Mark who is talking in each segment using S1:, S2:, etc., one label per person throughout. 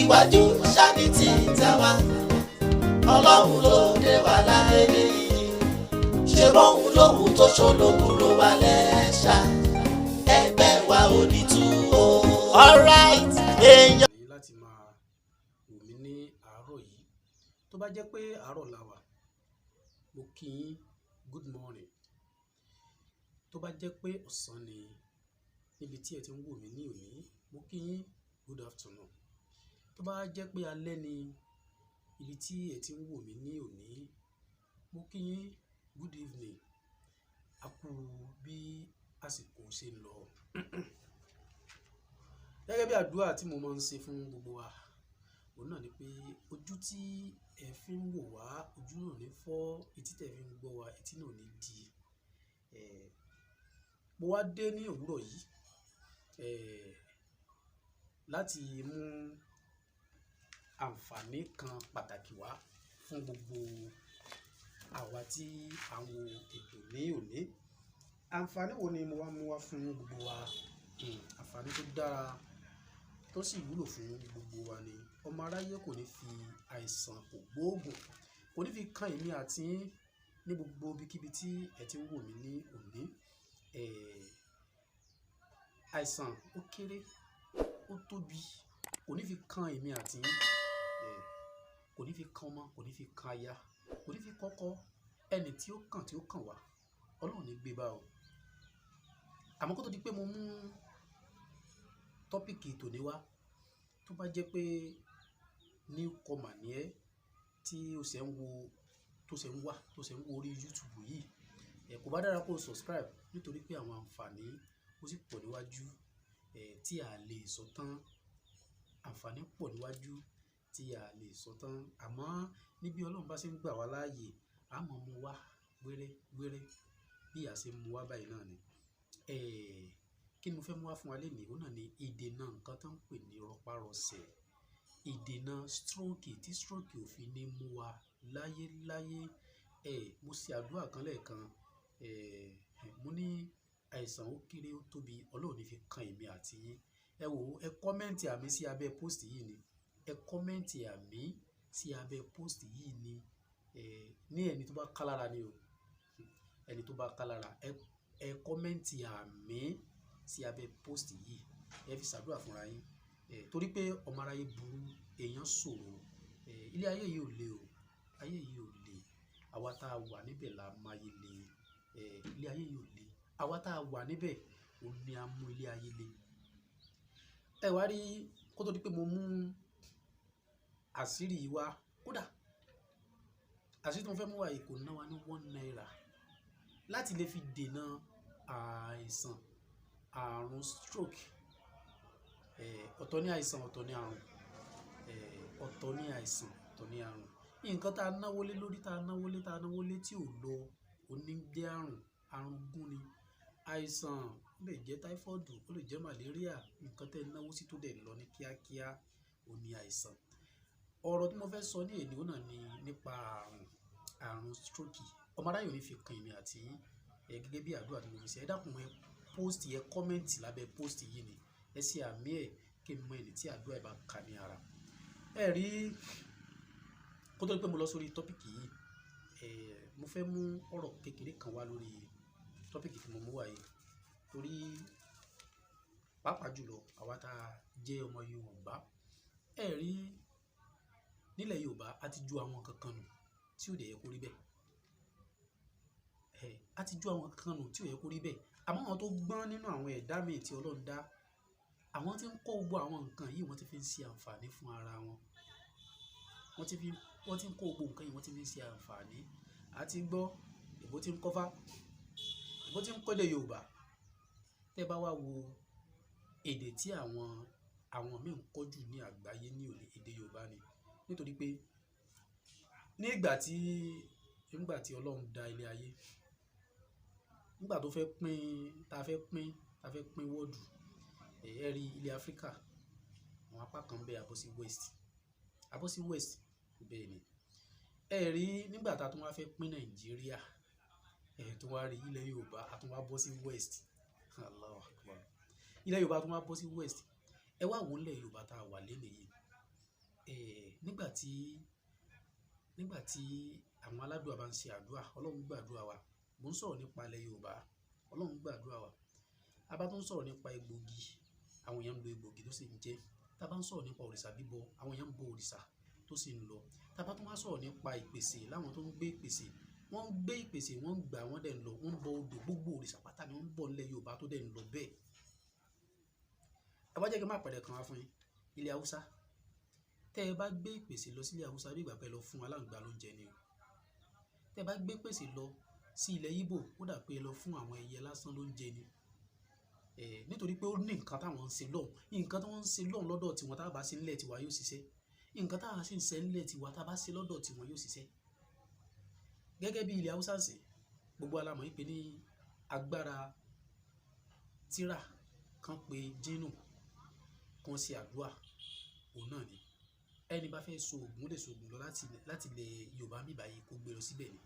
S1: Iwájú ṣáni tí tàwa Ọlọ́run ló dé wá láyé yìí ṣe bóun lóhun tó ṣolókùrò wá lẹ́ṣà ẹgbẹ́ wa ò ní tú o. Alright èèyàn.
S2: láti máa wò mí ní àárọ̀ yìí tó bá jẹ́ pé àárọ̀ la wà mo kí yín good morning, tó bá jẹ́ pé ọ̀sán ni níbi tí ẹ ti ń wò mí ní òní mo kí yín good afternoon, tó bá jẹ́ pé alẹ́ ni ibi tí ẹ ti ń wò mí ní òní mo kí yín good evening, a kú bí àsìkò ṣe ń lọ. Gẹ́gẹ́ bí àdúrà tí mo máa ń ṣe fún gbogbo wa òun náà ni pé ojú tí ẹ fi ń wò wá ojú náà ní fọ́, etí tẹ́ fi ń gbọ́ wa etí náà ní di. Mo wá dé ní òwúrọ̀ yìí láti mú àǹfààní kan pàtàkì wá fún gbogbo àwa tí à ń wo ètò ní òní. Àǹfààní wo ni mo wá mú wá fún gbogbo wa? Àǹfààní tó dára tó sì wúlò fún gbogbo wa ni. Ọmọ aráyé kò ní fi àìsàn kògbóògùn kò ní fi kan èmi àti ní gbogbo ibikíbi tí ẹ ti ń wò mí ní òní. Àìsàn ó kéré ó tóbi kò ní fi kan èmi àti kò ní fi kan ọmọ kò ní fi kan aya kò ní fi kọ́kọ́ ẹni tí ó kàn wá Ọlọ́run ní gbé bá o. Àmọ́ kó tó di pé mo mú tọ́pìkì tòní wá, tó bá jẹ́ pé newcomer ni ẹ́ tí o ṣe ń wo tó ṣe ń wo orí YouTube yìí, kò bá dára kó subscribe nítorí pé àwọn àǹfààní ó sì pọ̀ níwájú tí a lè sọ tán. Àǹfààní pọ̀ níwájú tí a lè sọ tán, àmọ́ níbi Ọlọ́run bá ṣe ń gbà wá láàyè a máa mú wá wẹ́rẹ́ bí a ṣe mú wá báyìí náà ni. Kí ni mo fẹ́ mú wá fún wa lénìí? Òun náà ni ìdènà nǹkan tó ń pè ní rọpárọsẹ̀, ìdènà stroke tí stroke ò fi ní mú wa láyéláyé. Mo ṣe àdúrà kan lẹ́ẹ̀kan, mo ní àìsàn ó kéré ó tóbi Ọlọ́run ní fi kan èmi àti yín. Ẹ wò ó, ẹ kọ́mẹ́ǹtì àmì sí abẹ́ post yìí ni, ẹ kọ́mẹ́ǹtì àmì sí abẹ́ post yìí ni, ní ẹni tó bá ká lára ni o, ẹni tó bá ká lára ẹ kọ́mẹ́ǹtì àmì sí abẹ́ post yìí, ẹ fi ṣàdúrà fúnra yín. Torí pé ọmọ aráyé burú èèyàn ṣòro, ilé ayé yìí ò le o, ayé yìí ò le, àwa tá a wà níbẹ̀ la máa yé le. Ilé ayé yìí ò le, àwa tá a wà níbẹ̀ òun ni a mú ilé ayé le. Ẹ wá rí, kó tó di pé mo mú àṣírí wá, kódà àṣírí tí mo fẹ́ mú wá yìí kò ná wa ní 1 naira láti lè fi dènà àìsàn àrùn stroke. Ọ̀tọ̀ ní àìsàn ọ̀tọ̀ ní àrùn, ọ̀tọ̀ ní àìsàn ọ̀tọ̀ ní àrùn. Nǹkan tá a náwó lé lórí tá a náwó lé tí ò lọ òní jẹ́ àrùn gún ni. Àìsàn ó lè jẹ́ táífọ́ọ̀dù ó lè jẹ́ màléríà, nǹkan tẹ́ náwó sí tó dẹ̀ lọ ní kíákíá ó ní àìsàn. Ọ̀rọ̀ tí mo fẹ́ sọ ní èdè náà ni nípa àrùn stroke. Ọmọ aráyé ò ní fi kan èmi àti gẹ́gẹ́ bí àdúrà tí mo fi ṣe. Ẹ dákun ẹ post ẹ kọ́mẹ́ǹtì lábẹ́ post yìí ni, ẹ ṣe àmì ẹ̀ kí n mọ ẹni tí àdúrà ẹ bá kà ní ara. Ẹ rí, kó tó di pé mo lọ sórí tọ́pìkì yìí, mo fẹ́ mú ọ̀rọ̀ kékeré kan wá lórí tọ́pìkì tí mo mú wá yìí, torí pàápàá jùlọ àwa tá a jẹ́ ọmọ Yorùbá. Ẹ rí, nílẹ̀ Yorùbá a ti ju àwọn kankan nù tí ò dẹ̀ yẹ kó rí bẹ́ẹ̀. A ti ju àwọn kankan nù tí ò yẹ kó rí bẹ́ẹ̀. Àmọ́ àwọn tó gbọ́n nínú àwọn ẹ̀dá míì tí Ọlọ́run dá, àwọn tí ń kó gbogbo àwọn nǹkan yìí wọ́n ti fi ń ṣe àǹfààní fún ara wọn. Wọ́n ti ń kó gbogbo nǹkan yìí wọ́n ti fi ń ṣe àǹfààní. àti gbọ́ èbó tí ń kọ́fá, èbó tí ń kọ́dé Yorùbá. Tẹ́ bá wá wo èdè tí àwọn míì ń kọ́ jù ní àgbáyé ní òní, èdè Yorùbá ni. Nítorí pé nígbà tí Ọlọ́run dá ilé ayé, nígbà tó fẹ́ pín, ta fẹ́ pín wọ́ọ̀dù, ẹ rí ilẹ̀ Áfíríkà, àwọn apá kan bẹ abọ́ sí west bẹ́ẹ̀ ni. Ẹ rí nígbà tá a tún wá fẹ́ pín Nàìjíríà, ẹ tún wá rí ilẹ̀ Yorùbá a tún wá bọ́ sí west. Allahu Akbar. Ilẹ̀ Yorùbá tún wá bọ́ sí west. Ẹ wá wo ilẹ̀ Yorùbá tá a wà lélẹ̀ yìí. Nígbà tí àwọn aládùúrà bá ń ṣe àdúrà, Ọlọ́run gbàdúrà wa. Mo ń sọ̀rọ̀ nípa ilẹ̀ Yorùbá, Ọlọ́run gbàdúrà wa. A bá tún sọ̀rọ̀ nípa egbògi, àwọn èèyàn ń lo egbògi tó sì ń jẹ. Tá bá ń sọ̀rọ̀ nípa òrìṣà bíbọ, àwọn èèyàn ń bọ òrìṣà tó sì ń lọ. Tá bá tún wá sọ̀rọ̀ nípa ìpèsè, láwọn tó ń gbé ìpèsè, wọ́n ń gbé ìpèsè, wọ́n ń gbà, wọ́n dẹ̀ ń lọ, wọ́n ń bọ odò, gbogbo òrìṣà pátá ni wọ́n ń bọ ilẹ̀ Yorùbá tó dẹ̀ ń lọ bẹ́ẹ̀. Ẹ wá jẹ́ kí n má pẹ̀lẹ́ kan wá fún yín. Ilẹ̀ Haúsá, tẹ́ ẹ bá gbé ìpèsè lọ sí ilẹ̀ Haúsá bí ìgbà pẹ́ lọ fún aláǹgbá lóúnjẹ ni. Tẹ́ ẹ bá gbé ìpèsè lọ sí ilẹ̀ Ìgbò, ó dà pé ẹ lọ fún àwọn ẹyẹ lásán lóúnjẹ ni. Nítorí pé ó ní nǹkan táwọn ń ṣe lọ́hùn, nǹkan tí wọ́n ń ṣe lọ́hùn lọ́dọ̀ tiwọn tá a bá ṣe nílẹ̀ tiwa yóò ṣiṣẹ́, nǹkan táwọn sì ń ṣe nílẹ̀ tiwa tá a bá ṣe lọ́dọ̀ tiwọn yóò ṣiṣẹ́. Gẹ́gẹ́ bí ilẹ̀ Haúsá ṣe, gbogbo alamọ̀ yìí pé ní agbára tírà kan pé jínù kan ṣe àdúrà, òun náà ni. Ẹni bá fẹ́ so ògùn, ó lè so ògùn lọ láti ilẹ̀ Yorùbá mi báyìí kó gbé lọ síbẹ̀ ni.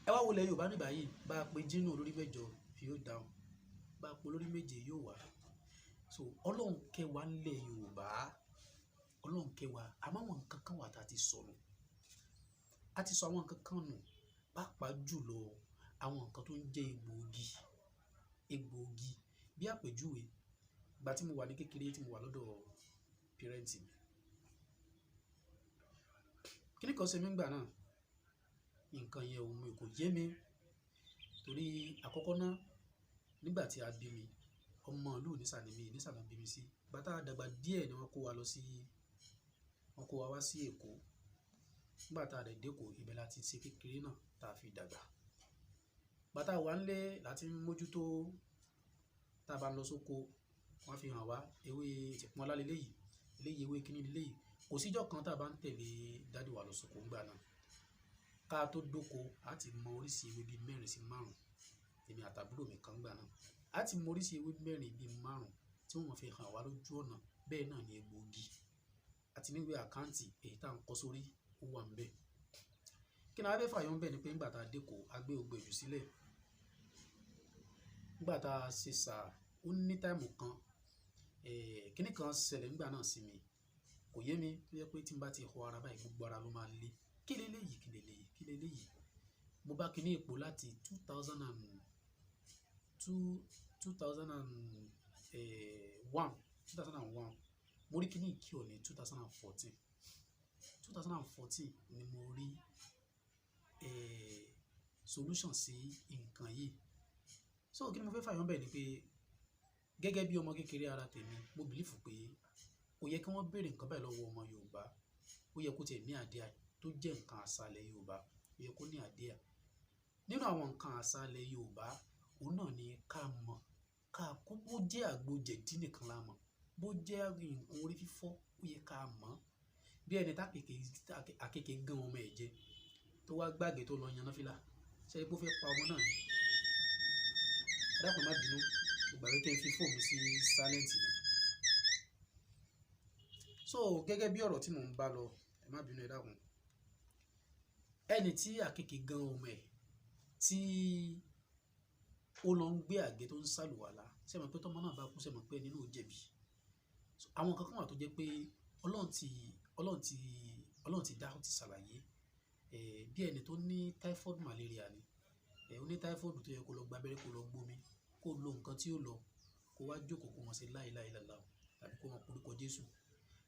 S2: Ẹ wá wo ilẹ̀ Yorùbá mi báyìí, bá a pé jínù olórí mẹ́jọ yóò dáhùn, bá a pé olórí méje yóò wá. So Ọlọ́run kẹ́ wa nílẹ̀ Yorùbá, Ọlọ́run kẹ́ wa, àmọ́ àwọn nǹkan kan wà tá a ti sọnù. A ti sọ àwọn nǹkan kan nù, pàápàá jùlọ àwọn nǹkan tó ń jẹ́ egbòogi. Bí àpèjúwe, ìgbà tí mo wà ní kékeré, tí mo wà lọ́dọ̀ pẹ́rẹ́ǹtì mi, kíní kan ṣe mí ńgbà náà, nǹkan yẹn òun mi kò yé mi. Torí àkọ́kọ́ náà, nígbà tí a bí mi, ọmọ ìlú Ìnísà ni mí, Ìnísà náà bí mi sí. Ìgbà tá a dàgbà díẹ̀ ni wọ́n kó wa wá sí Èkó. Nígbà tá a dẹ̀ dé Èkó, ibẹ̀ la ti ṣe kékeré náà tá a fi dàgbà. Ìgbà tá a wà nílé láti mójútó, tá a bá ń lọ sóko, wọ́n fi hàn wá ewé ìtìpọ́nlá leléyìí, eléyìí ewé kíní leléyìí. Kò síjọ́ kan tá a bá ń tẹ̀lé dádì wa lọ sóko ńgbà náà, ká tó dóko, a ti mọ oríṣi ewé bíi 4 sí 5. Èmi àtàbúrò mi kan ńgbà náà, a ti mọ oríṣi ewé 4 bíi 5 tí wọ́n fi hàn wá lójú ọ̀nà. Bẹ́ẹ̀ náà ni egbòogi àti níwé àkáǹtì èyí tá à ń kọ́ sórí ó wà ń bẹ̀. Kí ni a fẹ́ fàyọ ń bẹ̀ ni pé nígbà tá a dé Èkó, a gbé ògbèjù sílẹ̀. Nígbà tá a ṣe sà, ó ní táìmù kan, kíní kan ṣẹlẹ̀ nígbà náà sí mi, kò yé mi. Tó yẹ pé tí n bá ti họ ara báyìí, gbogbo ara ló máa le. Kí leléyìí. Mo bá kíní èpò láti 2001. Mo rí kíní ìkíọ̀ ní 2014 ni mo rí solution sí nǹkan yìí. So kí ni mo fẹ́ fàyọ ń bẹ̀ ni pé gẹ́gẹ́ bí ọmọ kékeré ara tèmi, mo bìlífù pé kò yẹ kí wọ́n béèrè nǹkan báyìí lọ́wọ́ ọmọ Yorùbá. Ó yẹ kó tiẹ̀ ní àdíà tó jẹ́ nǹkan àṣàlẹ̀ Yorùbá, ó yẹ kó ní àdíà. Nínú àwọn nǹkan àṣàlẹ̀ Yorùbá, òun náà ni ká mọ̀, kó bó jẹ́ àgbo jẹ̀dí nìkan la mọ̀, bó jẹ́ nǹkan orí fífọ́, ó yẹ ká mọ̀. Bí ẹni àkekè gan ọmọ ẹ̀ jẹ, tó wá gbàgbé tó lọ yan náfìlà, ṣé bó fẹ́ pa ọmọ náà ni? Ẹ dákun má bínú, mo gbàgbé kí n fi fóònù sí silent ni. So gẹ́gẹ́ bí ọ̀rọ̀ tí mò ń bá lọ, ẹ má bínú, ẹ dákun. Ẹni tí àkekè gan ọmọ ẹ̀, tí ó lọ ń gbé àgé tó ń sàlùwàlá, ṣé mọ̀ pé tọ́mọ náà bá kú, ṣé mọ̀ pé nínú ò jẹ̀bi. Àwọn nǹkan kan wà tó jẹ́ pé Ọlọ́run ti dá, ó ti ṣàlàyé. Bí ẹni tó ní typhoid malaria ni, ó ní typhoid tó yẹ kó lọ gba abẹ́rẹ́, kó lọ gbómi, kó lo nǹkan tí ó lọ, kó wá jókòó kó wọn ṣe la ilaha illallah tàbí kó wọn porúkọ Jésù.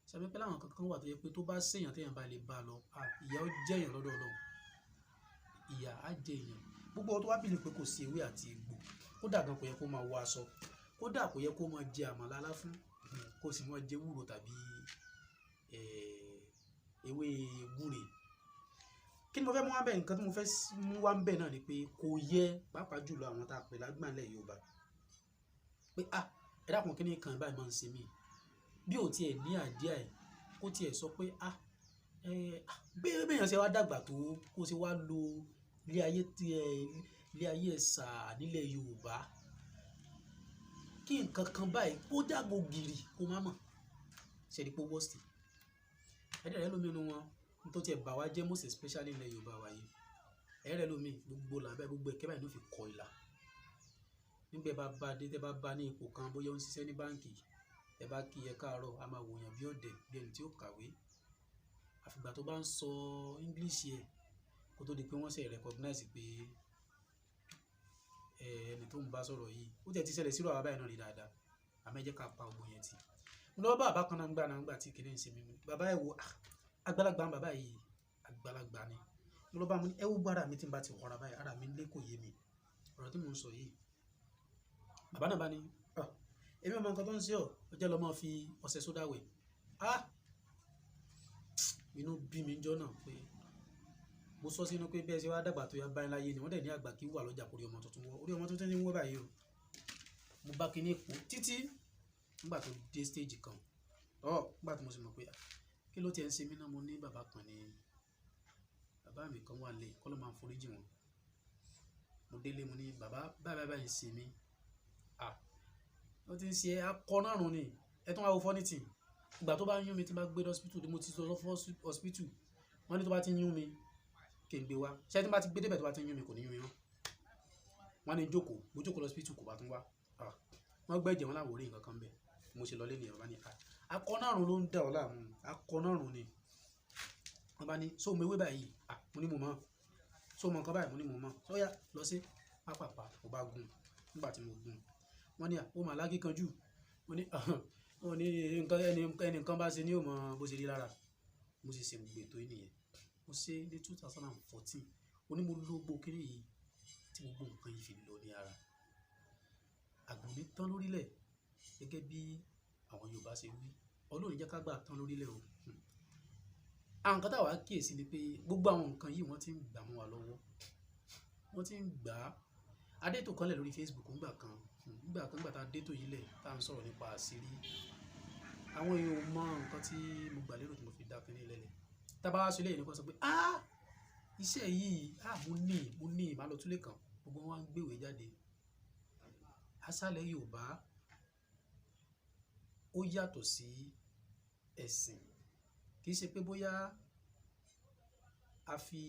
S2: Ṣé mọ̀ pé láwọn nǹkan kan wà tó yẹ pé tó bá ṣèyàn téèyàn bá lè bá lọ, ìyà ó jẹ́yàn lọ́dọ̀ Ọlọ́run, ìyà á jẹ èèyàn. Gbogbo tó wá bìlì pé kò sí ewé àti egbò, kódà gan kò yẹ kó máa wọ aṣọ, kódà kò yẹ kó máa jẹ àmàlà aláfún, kó sì máa jẹ wúro tàbí ewé gúre. kí ni mo fẹ́ mú wá bẹ́ẹ̀, nǹkan tí mo fẹ́ mú wá bẹ́ẹ̀ náà ni pé kò yẹ pàápàá jùlọ àwọn tá a pè lágbàlẹ̀ Yorùbá pé ẹ dákun kí ni kan báyìí máa ń ṣe mí bí ò tiẹ̀ ní àdíà ẹ̀ kó tiẹ̀ sọ pé bí èèyàn ṣe wá dàgbà tó kó ṣe wá lo ilé ayé ẹ̀sà nílẹ̀ Yorùbá kí nǹkan kan báyìí kó dàgbò gìrì kó má mọ̀ ṣẹ̀rí pé wọ́ọ̀sì ẹ̀ẹ́dẹ̀rẹ́ lómi inú wọn tó tiẹ̀ bà wá jẹ́ most especially ilẹ̀ Yorùbá wa yìí ẹ̀ẹ́dẹ̀rẹ́ lómi gbogbo làbẹ́ gbogbo ẹ̀kẹ́ báyìí ló fi kọ ìlà nígbà tẹ́ bá bá ní ipò kan bóyá ó ń ṣiṣẹ́ ní báǹkì ẹ bá kí ẹ káàárọ̀ a máa wòyàn bí ọ̀dẹ̀ bí ẹni tí ó kàwé àfìgbà tó bá ń sọ English yẹ kó tó di pé wọ́n ṣe recognize pé ẹni tó ń bá sọ̀rọ̀ yìí ó tẹ̀ ti ṣẹlẹ̀ sírò àwọn báyìí náà rí dáadáa àmọ́ ẹ jẹ́ ká pa ògbó yẹn tì mo lọ́wọ́ bàbá kan náà ń gbà tí kìnìún ṣe mímu bàbá ẹ̀ wo àgbàlagbà bàbá yìí àgbàlagbà ni mo lọ́ bá mu ẹ wo bá ara mi tí n bá ti wọra báyìí ara mi lé kò yé mi ọ̀rọ̀ tí mo ń sọ yìí bàbá náà bá ní èmi ọmọ nǹkan tó ń ṣe ọ jẹ́ lọ́ mọ́ fi ọṣẹ sódà wẹ̀ inú bí mi jọ náà pé mo sọ sínú pé bẹ́ẹ̀ ṣe wá dàgbà tó yá báyìí láyé ni wọ́n dẹ̀ ní àgbà kí wà lọ́jà kórí ọmọ tuntun wọ́ orí ọmọ tuntun ní wọ́ báyìí o mo bá kíní èkó títí nígbà tó dé stage kan nígbà tí mo sì mọ̀ pé kí ló tiẹ̀ ń ṣe mí náà mo ní bàbá kan ní bàbá mi kan wà lé kọ́ ló máa ń foríjì wọn mo délé mo ní bàbá báyìí ń ṣe mí wọ́n ti ń ṣe akọ́nàrún ni ẹ tún wá wo fọ́nìtì ìgbà tó bá ń yún mi tí bá gbé hospital mo ti lọ fún hospital wọ́n ní tó bá ti ń yún mi kí n gbé wá ṣé tí bá ti gbé débẹ̀ tó bá ti ń yún mi kò ní yún mi mọ́ wọ́n ní jókòó mo jókòó lọ hospital kò bá tún wá wọ́n gbẹ́jẹ̀ wọn láwòrán nǹkan kan bẹ̀ mo ṣe lọ lé nìyẹn wọ́n bá ní akọ́nàrún ló ń dà ọ́ láàmú akọ́nàrún ni wọ́n bá ní so mo ewé báyìí mo ní mo mọ̀ so mo nǹkan báyìí mo ní mo mọ̀ sọ́yà lọ sí pápápá mo bá gún nígbà tí mo gún wọ́n ní ó mà lágé kan jù wọ́n ní ẹnìkan bá ṣe ní òmò bó ṣe rí lára mo sì ṣe gbogbo ètò yìí nìyẹn mo ṣe ní 2014 ó ní mo lo gbogbo kiri yìí tí gbogbo nǹkan yìí fi lọ ní ara àgbọ̀n mi tán lórílẹ̀ gẹ́gẹ́ bí àwọn Yorùbá ṣe wí Ọlọ́run jẹ́ ká gbà tán lórílẹ̀ o àwọn nǹkan táwa kíyèsí ni pé gbogbo àwọn nǹkan yìí wọ́n ti ń gbà mọ́ wa lọ́wọ́ wọ́n ti ń gbà á adétò kan lẹ̀ lórí Facebook ńgbà kan tá a détò yìí lẹ̀ tá à ń sọ̀rọ̀ nípa àṣírí àwọn èèyàn mọ nǹkan tí mo gbà lérò tí mo fi dá kínní lẹ́lẹ̀ tábà wá sílẹ̀ yìí nìkan sọ pé iṣẹ́ yìí mo ní ìmàlọ́túlé kan gbogbo wọn ń gbéwèé jáde aṣálẹ̀ Yorùbá ó yàtọ̀ sí ẹ̀sìn kì í ṣe pé bóyá a fi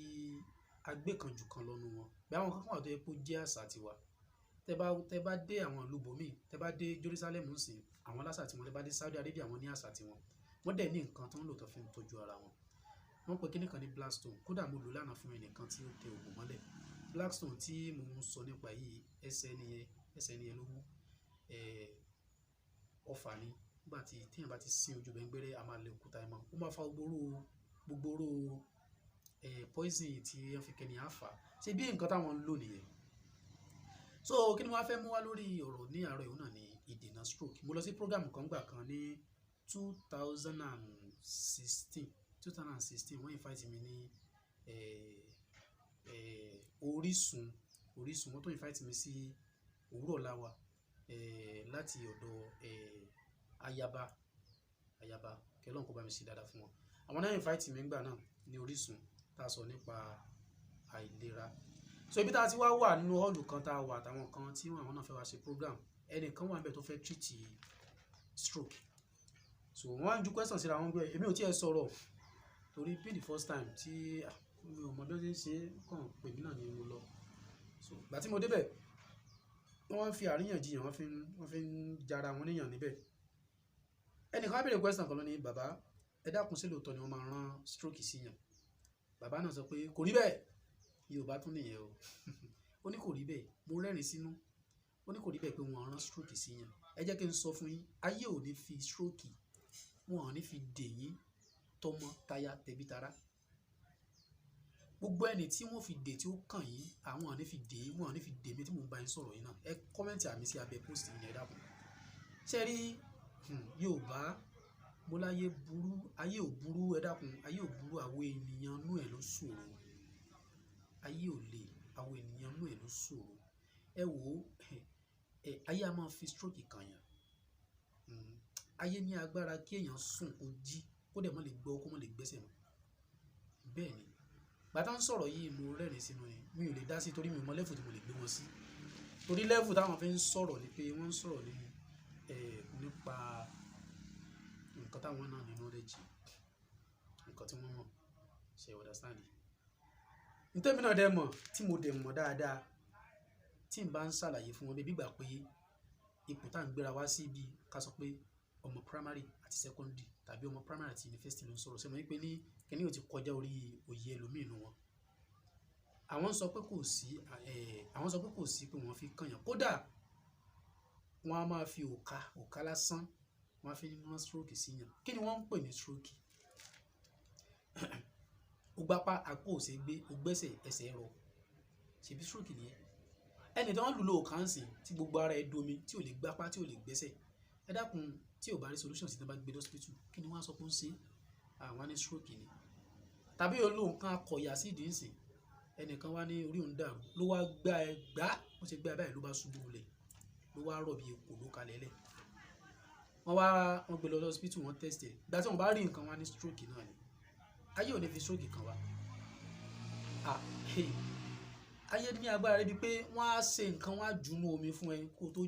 S2: agbé kan jù kan lọ́nu wọn bí àwọn kankan wà tó yẹ kó jẹ́ àṣà tiwa tẹ bá dé àwọn ìlú bòmíì tẹ bá dé Jerusalem ń sìn àwọn lásà tiwọn tẹ bá dé Saudi Arabia àwọn ní àṣà tiwọn wọ́n dẹ̀ ní nǹkan tó ń lò tó fi ń tọ́jú ara wọn wọ́n pe kíní kan ní Blackstone kódà mo lò lánàá fún ẹnìkan tí ó tẹ ògùn mọ́lẹ̀ Blackstone tí mo ń sọ nípa yìí ẹsẹ̀ nìyẹn ló mú ọfà ni nígbà tí téèyàn bá ti sin ojú bẹ́ńgbẹ́rẹ́ a máa lè òkúta ẹ̀ mọ́ ó máa fa gbogbo poison tí wọ́n fi kẹ́ni àfà ṣe bí nǹkan táwọn ń lò nìyẹn so kí ni wọ́n fẹ́ mú wá lórí ọ̀rọ̀ ní àárọ̀ ìhun náà ní ìdènà stroke mo lọ sí program kan gbà kan ní 2016 wọ́n invite mi ní Orísun wọ́n tó invite mi sí òwúrọ̀ láwa láti ọ̀dọ̀ ayaba kẹlọ́n kó bá mi ṣe dáadáa fún wọn àwọn náà invite mi gbà náà ní Orísun tá a sọ nípa àìlera so ibi tá a ti wá wà nínú họ́ọ̀lù kan tá a wà àtàwọn kan tí àwọn náà fẹ́ wá ṣe program ẹnìkan wà níbẹ̀ tó fẹ́ treat stroke so wọ́n á ju question síra wọn gbé èmi ò tiẹ̀ sọ̀rọ̀ torí be the first time tí mi ò mọ bí ó ṣe ń ṣe kàn pè mí náà ni mo lọ so ìgbà tí mo débẹ̀ wọ́n fi àríyànjiyàn wọ́n fi ń jara wọn níyàn níbẹ̀ ẹnìkan á béèrè question kan lọ ní bàbá ẹ dákun sí lóòótọ́ ni wọ́n máa rán stroke síyàn bàbá náà sọ pé kò rí bẹ́ẹ̀ Yorùbá tún nìyẹn o ó ní kò rí bẹ́ẹ̀ mo rẹ́rìn sínú ó ní kò rí bẹ́ẹ̀ pé wọ́n rán stroke síyàn ẹ jẹ́ kí n sọ fún yín ayé ò ní fi stroke wọn ò ní fi dè yín tọmọ táyà tẹbí tará gbogbo ẹni tí wọ́n fi dè tí ó kàn yín àwọn ò ní fi dè yín wọn ò ní fi dè mí tí mo bá yín sọ̀rọ̀ yín náà ẹ kọ́mẹ́ǹtì àmì sí abẹ́ post yín ẹ dákun ṣe rí Yorùbá mo láyé burú ayé ò burú ẹ dákun ayé ò burú àwọn ènìyàn nú ẹ ló ṣòro ayé ò le, àwọn ènìyàn inú ẹ̀ ló ṣòro. Ẹ wò ó, ayé a máa fi stroke kan yàn. Ayé ní agbára kí èèyàn sùn kó jí kó dẹ̀ má lè gbọ́ kó má lè gbẹ́sẹ̀ mọ́. Bẹ́ẹ̀ ni, bàtà ń sọ̀rọ̀ yìí mo rẹ́rìn sínú ni, mi ò lè dá sí torí mi ò mọ level tí mo lè gbé wọn sí. Torí level táwọn fi ń sọ̀rọ̀ ni pé wọ́n ń sọ̀rọ̀ nípa nǹkan táwọn náà ní knowledge, nǹkan tí wọ́n mọ̀, ṣe understand. Ntẹ́mi náà dẹ̀ mọ̀ tí mo dẹ̀ mọ̀ dáadáa tí n bá ń ṣàlàyé fún wọn bí gbà pé ipò tá à ń gbéra wá sí bí ká sọ pé ọmọ primary àti secondary tàbí ọmọ primary àti university ló ń sọ̀rọ̀ sẹ́mi wípé ní kíní ò ti kọjá orí òye ẹlòmíì nínú wọn. Àwọn sọ pé kò sí pé wọ́n fi kànyàn, kódà wọ́n á máa fi òka lásán wọ́n á fi ní wọ́n stroke sí yàn. Kí ni wọ́n ń pè ní stroke? Ó gbápá àpò ò ṣe gbé, ó gbẹ́sẹ̀ ẹsẹ̀ rọ, ṣèbí stroke nìyẹn. Ẹni tí wọ́n lù lò kàn sí tí gbogbo ara ẹ̀ domi tí ò lè gbápá tí ò lè gbẹ́sẹ̀, ẹ dákun tí ò bá rí solution sí tí wọ́n bá gbé lọ hospital, kí ni wọ́n á sọ pé ó ń ṣe? Àwọn ní stroke ni. Tàbí olóhùn kan akọ̀yà sí ìdí ìsìn, ẹnìkan wá ní orí òun dàrú ló wá gbá ẹ gbá, ó ṣe gbá ẹ báyìí ló bá ṣubú lulẹ̀, ló wá rọ̀ bí èkó ló kalẹ̀ lẹ̀. Wọ́n gbé lọ hospital, wọ́n test ẹ̀, ìgbà tí wọ́n bá rí nǹkan wá ní stroke náà ni. Ayé ò ní fi stroke kan wá. Ayé ní agbára débi pé wọ́n á ṣe nǹkan, wọ́n á jùnú omi fún ẹ kó tó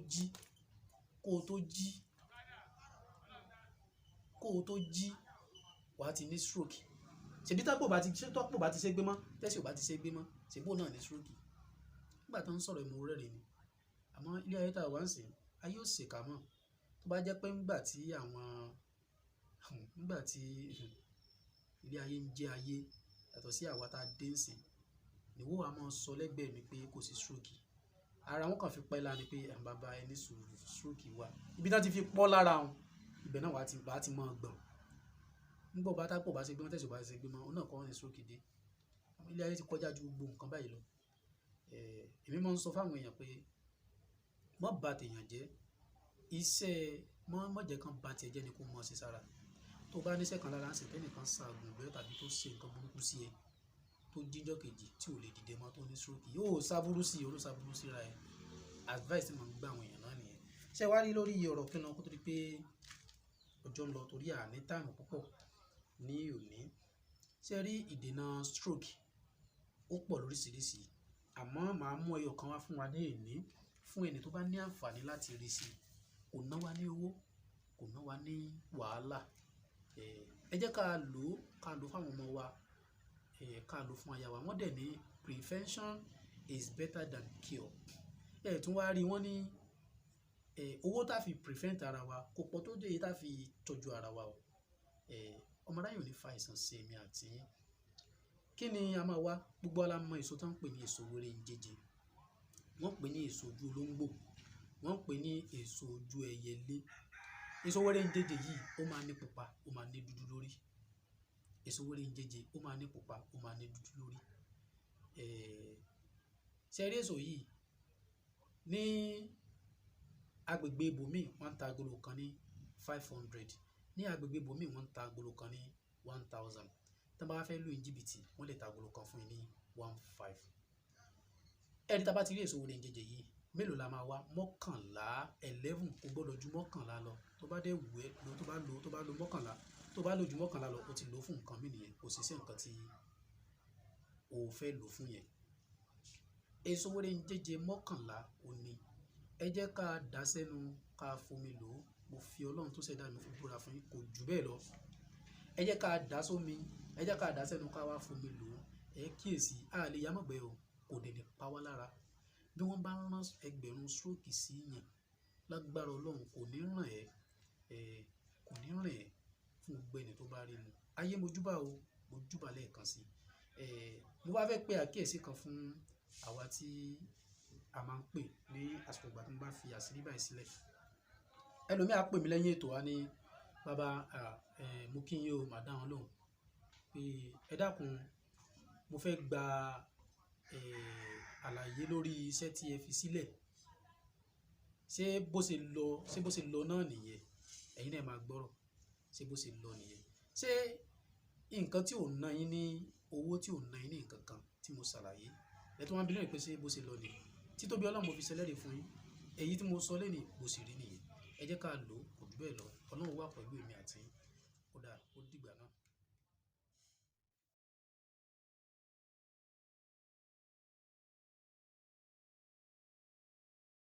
S2: jí wà á ti ní stroke. Ṣèbí tọ́pọ̀ bá ti ṣe gbé mọ́, tẹ́sí ò bá ti ṣe gbé mọ́, ṣèbó náà ní stroke. Nígbà tó ń sọ̀rọ̀ ìmọ̀ rẹ́rìn ni, àmọ́ ilé ayé tá a wá ń sìn, ayé ò ṣèkà mọ́. Tó bá jẹ́ pé nígbà tí ilé ayé ń jẹ́ ayé yàtọ̀ sí àwa tá a dé ń sìn, níwó wa máa sọ lẹ́gbẹ̀ẹ́ mi pé kò sí stroke. Ara wọn kàn fi pẹ́ lára ni pé bàbá ẹni stroke wà. Ibi tí wọ́n ti fi pọ́ lára wọn, ibẹ̀ náà wà á ti máa gbọ̀n. Nígbà bá tápọ̀ bá ṣe gbé mọ́, tẹ́sí ò bá ṣe gbé mọ́, òun náà kọ́ wọn ní stroke dé. Ilé ayé ti kọjá ju gbogbo nǹkan báyìí lọ. Èmi máa ń sọ fáwọn èèyàn pé má bà tèèyàn jẹ́, má jẹ́ kán bà tiẹ̀ jẹ́ ni kó mọ̀ sí sára. Tó bá níṣẹ́ kan lára ń sìn tẹ́nìkan ṣàgùn bẹ́ẹ̀ tàbí tó ṣe nǹkan burúkú sí ẹ, tó jíjọ́ kejì tí ò lè dìde mọ́ tó ní stroke, yóò sábúrú sí ra ẹ. Advice tí mo ń gbà àwọn èèyàn náà nìyẹn. Ṣé wá rí lórí ọ̀rọ̀ kí n lọ kó tó di pé ọjọ́ ń lọ torí àní táìmù púpọ̀ ní òní. Ṣé rí ìdènà stroke ó pọ̀ lóríṣiríṣi, àmọ́ màá mú ẹyọ kan wá fún wa ní èní fún ẹni tó bá ní àǹfààní láti rí sí. Kò ná wa ní owó, kò ná wa ní wàhálà. Ẹ jẹ́ ká lò fáwọn ọmọ wa, ká lò fún aya wa. Wọ́n dẹ̀ ní prevention is better than cure. Tún wá rí wọ́n ní owó tá fi prevent ara wa kò pọ̀ tó dé tá fi tọ́jú ara wa o. Ọmọdé yóò ní fa àìsàn sí èmi àti yín. Kí ni a máa wá? Gbogbo ala mọ èso tó ń pè ní èso wéré ń jẹjẹ. Wọ́n pè ní èso ojú olóńgbò. Wọ́n pè ní èso ojú ẹyẹlé. Èso wéré ń jẹjẹ yìí ó máa ní pupa, ó máa ní dúdú lórí. Èso wéré ń jẹjẹ ó máa ní pupa, ó máa ní dúdú lórí. Ṣé rí èso yìí ní agbègbè ibòmíì wọ́n ń ta agolo kan ní 500, ní agbègbè ibòmíì wọ́n ń ta agolo kan ní 1000. Tí wọ́n bá fẹ́ lò ní jìbìtì wọ́n lè ta agolo kan fún yín ní 15. Ẹni tá bá ti rí èso wéré ń jẹjẹ yìí, mélòó la máa wá? 11, 11 kò gbọ́dọ̀ ju 11 lọ. Tó bá dé wù ẹ́ lò, tó bá lo 11, tó bá lo ju 11 lọ, o ti lò fún nǹkan mí nìyẹn, kò sì sí nǹkan tí o fẹ́ lò fún yẹn. Èso wéré ń jẹjẹ 11 ò ní. Ẹ jẹ́ ká dà sẹ́nu ká fomi lò. Mo fi Ọlọ́run tó ṣẹ̀dá mi fi búra fún yín, kò jù bẹ́ẹ̀ lọ. Ẹ jẹ́ ká dà sómi, ẹ jẹ́ ká dà sẹ́nu ká wá fomi lò. Ẹ kíyèsí, a lè yá mọ̀gbẹ́ o, kò dẹ̀ lè pa wá lára. Bí wọ́n bá rán ẹgbẹ̀rún stroke sí yàn, lágbára Ọlọ́run kò ní ràn ẹ́ fún gbogbo ẹni tó bá rí mu. Ayé mojúbà o, mojúbà lẹ́ẹ̀kan sí. Mo bá fẹ́ pe àkíyèsí kan fún àwa tí a máa ń pè ní àsìkò ìgbà tí mo bá fi àṣírí báyìí sílẹ̀. Ẹlòmíì á pè mí lẹ́yìn ètò wa ní bàbá mo kí yín o, màá dá wọn lóhùn pé ẹ dákun mo fẹ́ gba àlàyé lórí iṣẹ́ tí ẹ fi sílẹ̀. Ṣé bó ṣe lọ náà nìyẹn? Ẹ̀yin náà máa gbọ́rọ̀. Ṣé bó ṣe lọ nìyẹn? Ṣé nǹkan tí ò ná yín ní owó, tí ò ná yín ní nǹkan kan tí mo ṣàlàyé, ẹ tó wá ń bi lẹ́yìn pé ṣé bó ṣe lọ nìyẹn títóbi Ọlọ́run mo fi ṣẹlẹ́rìí fún yín èyí tí mo sọ lẹ́nìí bó sì rí nìyẹn ẹ jẹ́ ká lò ó kò jù bẹ́ẹ̀ lọ Ọlọ́run wà pẹ̀lú èmi àti yín ó dáa ó dìgbà náà.